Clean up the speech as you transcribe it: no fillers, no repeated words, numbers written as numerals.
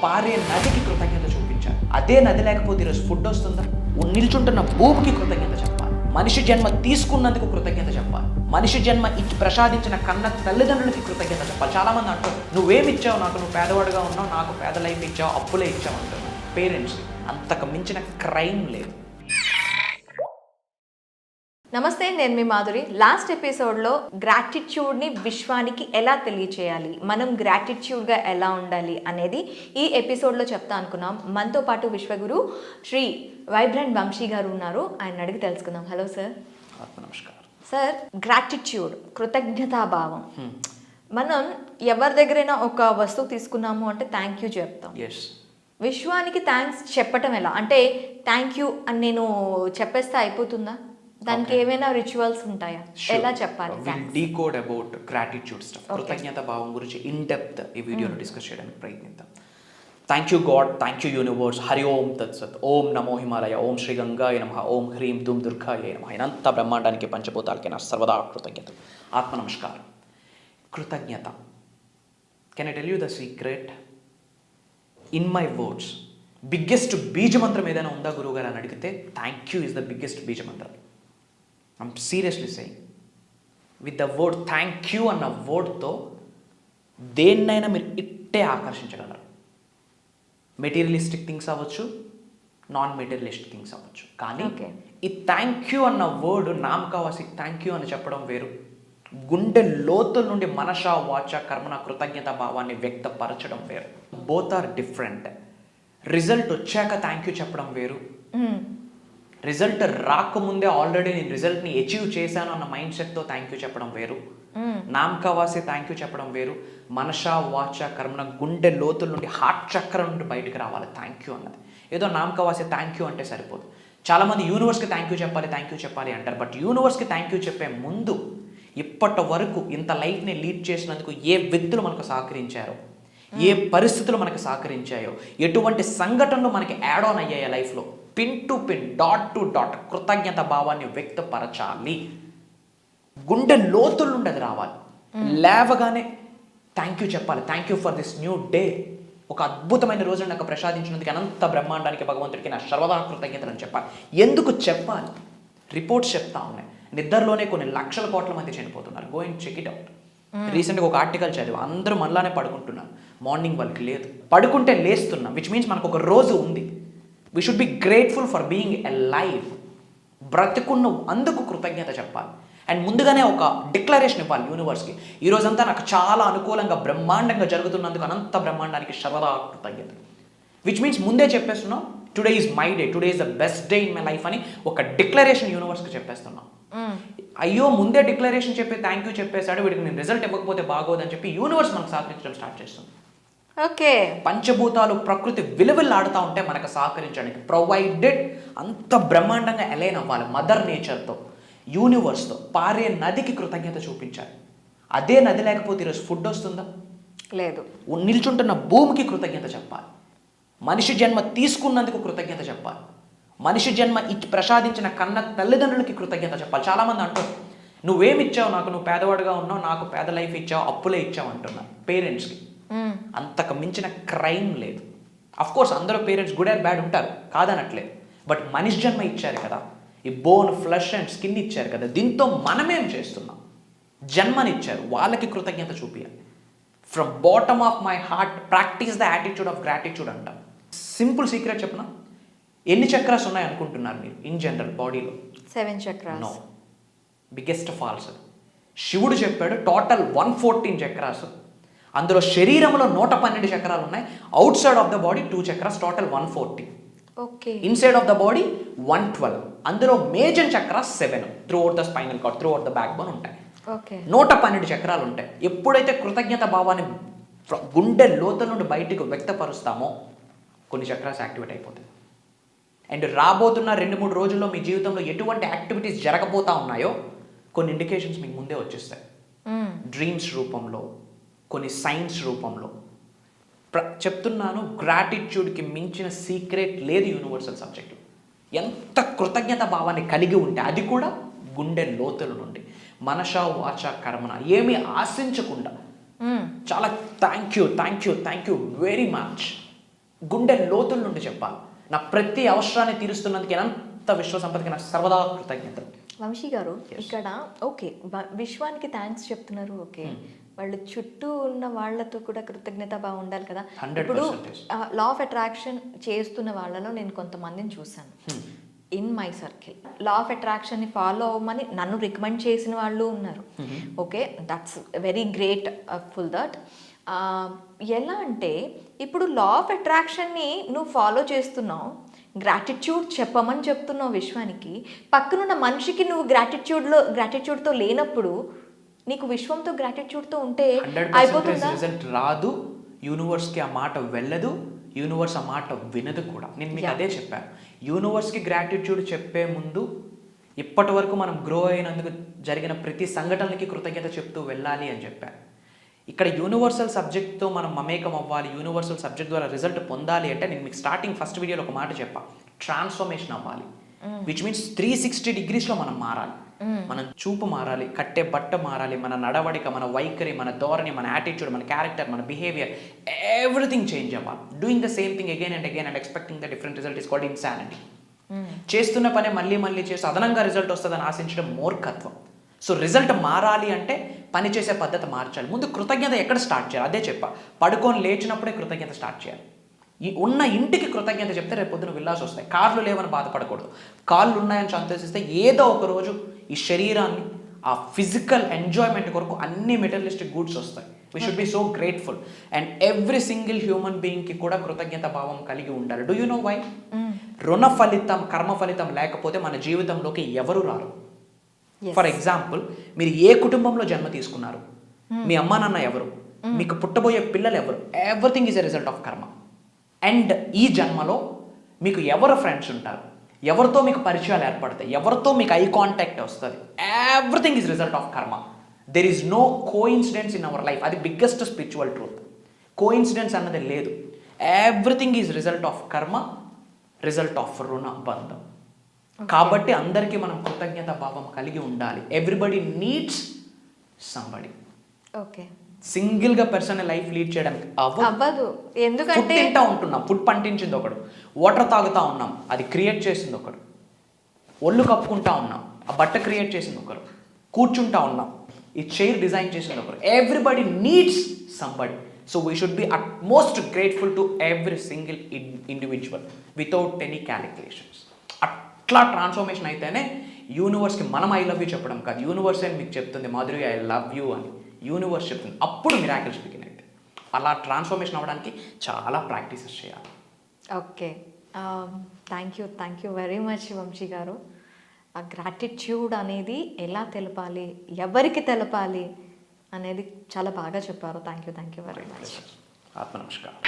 పారే నదికి కృతజ్ఞత చూపించాలి. అదే నది లేకపోతే ఈరోజు ఫుడ్ వస్తుందా? నిల్చుంటున్న భూమికి కృతజ్ఞత చెప్పాలి. మనిషి జన్మ తీసుకున్నందుకు కృతజ్ఞత చెప్పాలి. మనిషి జన్మ ఇచ్చి ప్రసాదించిన కన్న తల్లిదండ్రులకి కృతజ్ఞత చెప్పాలి. చాలామంది అంటారు, నువ్వేమిచ్చావు నాకు, నువ్వు పేదవాడుగా ఉన్నావు, నాకు పేద లైఫ్ ఇచ్చావు, అప్పులే ఇచ్చావు అంటారు. పేరెంట్స్ అంతకు మించిన క్రైమ్ లేదు. నమస్తే, నేను మీ మాధురి. లాస్ట్ ఎపిసోడ్లో గ్రాటిట్యూడ్ని విశ్వానికి ఎలా తెలియచేయాలి, మనం గ్రాటిట్యూడ్గా ఎలా ఉండాలి అనేది ఈ ఎపిసోడ్లో చెప్తా అనుకున్నాం. మనతో పాటు విశ్వగురు శ్రీ వైబ్రెంట్ వంశీ గారు ఉన్నారు. ఆయన అడిగి తెలుసుకుందాం. Hello sir. నమస్కారం సార్. గ్రాటిట్యూడ్, కృతజ్ఞతాభావం. మనం ఎవరి దగ్గరైనా ఒక వస్తువు తీసుకున్నాము అంటే థ్యాంక్ యూ చెప్తాం. విశ్వానికి థ్యాంక్స్ చెప్పటం ఎలా? అంటే థ్యాంక్ యూ అని నేను చెప్పేస్తే అయిపోతుందా? దానికి ఏమైనా రిచువల్స్ ఉంటాయా? ఎలా చెప్పాలి? డీకోడ్ అబౌట్ గ్రాటిట్యూడ్ స్టఫ్, కృతజ్ఞత భావం గురించి ఇన్ డెప్త్ ఈ వీడియోలో డిస్కస్ చేయడానికి ప్రయత్నిద్దాం. Thank you God, thank you universe, Hari Om తత్సత్, ఓం నమో హిమాలయ, ఓం శ్రీ గంగాయ నమః, ఓం హ్రీం ధూమ్ దుర్గాయ నమః. ఇదంతా బ్రహ్మాండానికి పంచభూతాలకి నా సర్వదా కృతజ్ఞత. ఆత్మ నమస్కారం. కృతజ్ఞత. Can I tell you the secret? In my words biggest బీజమంత్రం ఏదైనా ఉందా గురువుగారు అని అడిగితే thank you is the biggest బీజమంత్రం. I'm seriously saying. With the word thank you అన్న వర్డ్తో దేన్నైనా మీరు ఇట్టే ఆకర్షించగలరు. మెటీరియలిస్టిక్ థింగ్స్ అవ్వచ్చు, నాన్ మెటీరియలిస్టిక్ థింగ్స్ అవ్వచ్చు. కానీ ఈ థ్యాంక్ యూ అన్న వర్డ్ నామకావాసి థ్యాంక్ యూ అని చెప్పడం వేరు, గుండె లోతుల నుండి మనష వాచ కర్మణ కృతజ్ఞత భావాన్ని వ్యక్తపరచడం వేరు. Both are different. రిజల్ట్ వచ్చాక థ్యాంక్ యూ చెప్పడం వేరు, రిజల్ట్ రాకముందే ఆల్రెడీ నేను రిజల్ట్ని అచీవ్ చేశాను అన్న మైండ్ సెట్తో థ్యాంక్ యూ చెప్పడం వేరు. నామకావాసి థ్యాంక్ యూ చెప్పడం వేరు. మనష వాచ కర్మణ గుండె లోతుల నుండి హార్ట్ చక్రం నుండి బయటకు రావాలి థ్యాంక్ యూ అన్నది. ఏదో నామకావాసి థ్యాంక్ యూ అంటే సరిపోదు. చాలామంది యూనివర్స్కి థ్యాంక్ యూ చెప్పాలి అంటారు. బట్ యూనివర్స్కి థ్యాంక్ యూ చెప్పే ముందు ఇప్పటి వరకు ఇంత లైఫ్ని లీడ్ చేసినందుకు ఏ వ్యక్తులు మనకు సహకరించారో, ఏ పరిస్థితులు మనకు సహకరించాయో, ఎటువంటి సంఘటనలు మనకి యాడ్ ఆన్ అయ్యాయో లైఫ్లో, pin to pin, dot to dot కృతజ్ఞత భావాన్ని వ్యక్తపరచాలి. గుండె లోతుల నుండి అది రావాలి. లేవగానే థ్యాంక్ యూ చెప్పాలి. Thank you for this new day. ఒక అద్భుతమైన రోజును నాకు ప్రసాదించినందుకు అనంత బ్రహ్మాండానికి భగవంతుడికి నా సర్వదా కృతజ్ఞతలను చెప్పాలి. ఎందుకు చెప్పాలి? రిపోర్ట్స్ చెప్తా ఉన్నాయి. నిద్రలోనే కొన్ని లక్షల కోట్ల మంది చనిపోతున్నారు. Go and check it out. రీసెంట్గా ఒక ఆర్టికల్ చదివా. అందరూ మనలానే పడుకుంటున్నారు. మార్నింగ్ వాళ్ళకి లేదు, పడుకుంటే లేస్తున్నాం. విచ్ మీన్స్ మనకు ఒక రోజు ఉంది. We should be grateful for being alive. బ్రతుకున్న అందుకు కృతజ్ఞత చెప్పాలి. అండ్ ముందుగానే ఒక డిక్లరేషన్ ఇవ్వాలి యూనివర్స్కి. ఈరోజంతా నాకు చాలా అనుకూలంగా బ్రహ్మాండంగా జరుగుతున్నందుకు అనంత బ్రహ్మాండానికి సర్వదా కృతజ్ఞత. విచ్ మీన్స్ ముందే చెప్పేస్తున్నాం, today is my day, today is the best day in my life అని ఒక డిక్లరేషన్ యూనివర్స్కి చెప్పేస్తున్నాం. అయ్యో ముందే డిక్లరేషన్ చెప్పి థ్యాంక్ యూ చెప్పేశాడు, వీడికి నేను రిజల్ట్ ఇవ్వకపోతే బాగోదని చెప్పి యూనివర్స్ మనకు సహకరించడం స్టార్ట్ చేస్తుంది. ఓకే, పంచభూతాలు ప్రకృతి విలువలాడుతూ ఉంటే మనకు సహకరించడానికి ప్రొవైడెడ్ అంత బ్రహ్మాండంగా అలైన్ అవ్వాలి. మదర్ నేచర్తో, యూనివర్స్తో. పారే నదికి కృతజ్ఞత చూపించాలి. అదే నది లేకపోతే ఈరోజు ఫుడ్ వస్తుందా? లేదు. నిల్చుంటున్న భూమికి కృతజ్ఞత చెప్పాలి. మనిషి జన్మ తీసుకున్నందుకు కృతజ్ఞత చెప్పాలి. మనిషి జన్మ ఇచ్చి ప్రసాదించిన కన్న తల్లిదండ్రులకి కృతజ్ఞత చెప్పాలి. చాలామంది అంటారు, నువ్వేమిచ్చావు నాకు, నువ్వు పేదవాడుగా ఉన్నావు, నాకు పేద లైఫ్ ఇచ్చావు, అప్పులే ఇచ్చావు అంటున్నారు. పేరెంట్స్కి అంతకు మించిన క్రైమ్ లేదు. అఫ్కోర్స్ అందరూ పేరెంట్స్ గుడ్ ఆర్ బ్యాడ్ ఉంటారు, కాదనట్లేదు. బట్ మనిషి జన్మ ఇచ్చారు కదా, ఈ బోన్, ఫ్లెష్ అండ్ స్కిన్ ఇచ్చారు కదా, దీంతో మనమేం చేస్తున్నాం? జన్మనిచ్చారు, వాళ్ళకి కృతజ్ఞత చూపించాలి. From bottom of my heart practice the attitude of gratitude అంటాం. సింపుల్ సీక్రెట్ చెప్పనా? ఎన్ని చక్రాస్ ఉన్నాయి అనుకుంటున్నారు మీరు ఇన్ జనరల్ బాడీలో? 7 చక్రాస్. No, biggest falls. శివుడు చెప్పాడు టోటల్ 114 చక్రాస్. అందులో శరీరంలో 112 చక్రాలు ఉన్నాయి. Out side of the body 2 chakras, total 140. Okay. Inside of the body 112. అందులో major chakras 7 through out the spinal cord, through out the back bone ఉంటాయి. 112 చక్రాలు ఉంటాయి. ఎప్పుడైతే కృతజ్ఞత భావాన్ని గుండె లోతుల నుండి బయటకు వ్యక్తపరుస్తామో కొన్ని చక్రాస్ యాక్టివేట్ అయిపోతాయి. అండ్ రాబోతున్న 2-3 రోజుల్లో మీ జీవితంలో ఎటువంటి యాక్టివిటీస్ జరగబోతా ఉన్నాయో కొన్ని ఇండికేషన్స్ మీకు ముందే వచ్చేస్తాయి. డ్రీమ్స్ రూపంలో, కొన్ని సైన్స్ రూపంలో. చెప్తున్నాను, గ్రాటిట్యూడ్కి మించిన సీక్రెట్ లేదు యూనివర్సల్ సబ్జెక్టు. ఎంత కృతజ్ఞత భావాన్ని కలిగి ఉంటే, అది కూడా గుండె లోతుల నుండి, మనష వాచ కర్మణ, ఏమీ ఆశించకుండా చాలా థ్యాంక్ యూ వెరీ మచ్ గుండె లోతుల నుండి చెప్పాలి. నా ప్రతి అవసరాన్ని తీరుస్తున్నందుకు ఎంత విశ్వ సంపదకి నాకు సర్వదా కృతజ్ఞతలు. వంశీ గారు ఇక్కడ ఓకే విశ్వానికి థ్యాంక్స్ చెప్తున్నారు, ఓకే వాళ్ళు చుట్టూ ఉన్న వాళ్ళతో కూడా కృతజ్ఞత బాగా ఉండాలి కదా. 100%. ఇప్పుడు లా ఆఫ్ అట్రాక్షన్ చేస్తున్న వాళ్ళలో నేను కొంతమందిని చూశాను in my circle. Law of అట్రాక్షన్ని ఫాలో అవ్వమని నన్ను రికమెండ్ చేసిన వాళ్ళు ఉన్నారు. Okay, that's very grateful that. ఎలా అంటే ఇప్పుడు లా ఆఫ్ అట్రాక్షన్ని నువ్వు ఫాలో చేస్తున్నావు, గ్రాటిట్యూడ్ చెప్పమని చెప్తున్నావు విశ్వానికి, పక్కనున్న మనిషికి నువ్వు గ్రాటిట్యూడ్తో లేనప్పుడు నీకు విశ్వంతో గ్రాటిట్యూడ్తో ఉంటే 100% అయిపోతుందా? రిజల్ట్ రాదు, యూనివర్స్కి ఆ మాట వెళ్ళదు, యూనివర్స్ ఆ మాట వినదు కూడా. నేను మీకు అదే చెప్పాను, యూనివర్స్కి గ్రాటిట్యూడ్ చెప్పే ముందు ఇప్పటి వరకు మనం గ్రో అయినందుకు జరిగిన ప్రతి సంఘటనలకి కృతజ్ఞత చెప్తూ వెళ్ళాలి అని చెప్పాను. ఇక్కడ యూనివర్సల్ సబ్జెక్ట్తో మనం మమేకం అవ్వాలి, యూనివర్సల్ సబ్జెక్ట్ ద్వారా రిజల్ట్ పొందాలి అంటే నేను మీకు స్టార్టింగ్ ఫస్ట్ వీడియోలో ఒక మాట చెప్పా, ట్రాన్స్ఫర్మేషన్ అవ్వాలి. విచ్ మీన్స్ 360 degreesలో మనం మారాలి. మనం చూపు మారాలి, కట్టే బట్ట మారాలి, మన నడవడిక, మన వైఖరి, మన ధోరణి, మన యాటిట్యూడ్, మన క్యారెక్టర్, మన బిహేవియర్, ఎవ్రీథింగ్ చేంజ్ అవ్వాలి. Doing the same thing again and expecting the different result is called insanity. చేస్తున్న పనే మళ్ళీ చేసి అదనంగా రిజల్ట్ వస్తుందని ఆశించడం మూర్ఖత్వం. సో రిజల్ట్ మారాలి అంటే పని చేసే పద్ధతి మార్చాలి. ముందు కృతజ్ఞత ఎక్కడ స్టార్ట్ చేయాలి అదే చెప్పా. పడుకొని లేచినప్పుడే కృతజ్ఞత స్టార్ట్ చేయాలి. ఉన్న ఇంటికి కృతజ్ఞత చెప్తే రేపు పొద్దున విల్లాస్ వస్తాయి. కార్లు లేవని బాధపడకూడదు, కాళ్ళు ఉన్నాయని సంతోషిస్తే ఏదో ఒక రోజు ఈ శరీరాన్ని ఆ ఫిజికల్ ఎంజాయ్మెంట్ కొరకు అన్ని మెటీరియలిస్టిక్ గూడ్స్ వస్తాయి. We should be so grateful. And every single human బీయింగ్కి కూడా కృతజ్ఞత భావం కలిగి ఉండాలి. Do you know why? రుణ ఫలితం, కర్మ ఫలితం లేకపోతే మన జీవితంలోకి ఎవరు రారు. ఫర్ ఎగ్జాంపుల్, మీరు ఏ కుటుంబంలో జన్మ తీసుకున్నారు, మీ అమ్మా నాన్న ఎవరు, మీకు పుట్టబోయే పిల్లలు ఎవరు, everything is a result of కర్మ. అండ్ ఈ జన్మలో మీకు ఎవరు ఫ్రెండ్స్ ఉంటారు, ఎవరితో మీకు పరిచయాలు ఏర్పడతాయి, ఎవరితో మీకు ఐ కాంటాక్ట్ వస్తుంది, everything is result of karma. There is no coincidence in our life. అది బిగ్గెస్ట్ స్పిరిచువల్ ట్రూత్. కోఇన్సిడెన్స్ అన్నది లేదు. Everything is result of karma, result of రుణ బంధం. కాబట్టి అందరికీ మనం కృతజ్ఞత భావం కలిగి ఉండాలి. Everybody needs somebody. ఓకే, సింగిల్గా పర్సన్ లైఫ్ లీడ్ చేయడానికి అవ్వదు. ఎందుకంటే తింటా ఉంటున్నాం, ఫుడ్ పండించింది ఒకడు, వాటర్ తాగుతా ఉన్నాం, అది క్రియేట్ చేసింది ఒకడు, ఒళ్ళు కప్పుకుంటా ఉన్నాం, ఆ బట్ట క్రియేట్ చేసింది ఒకరు, కూర్చుంటా ఉన్నాం, ఈ చైర్ డిజైన్ చేసింది ఒకరు. Everybody needs somebody. So we should be at most grateful to every single individual without any calculations. అట్లా ట్రాన్స్ఫర్మేషన్ అయితేనే యూనివర్స్కి మనం ఐ లవ్ యూ చెప్పడం కాదు, యూనివర్స్ అని మీకు చెప్తుంది మాధురి ఐ లవ్ యూ అని, యూనివర్స్ చెప్తుంది. అప్పుడు మిరాకిల్స్ బిగిన్ అయితే. అలా ట్రాన్స్ఫర్మేషన్ అవ్వడానికి చాలా ప్రాక్టీసెస్ చేయాలి. Okay, thank you very much Vamshi garu. ఆ గ్రాటిట్యూడ్ అనేది ఎలా తెలపాలి, ఎవరికి తెలపాలి అనేది చాలా బాగా చెప్పారు. Thank you very much. ఆత్మ నమస్కారం.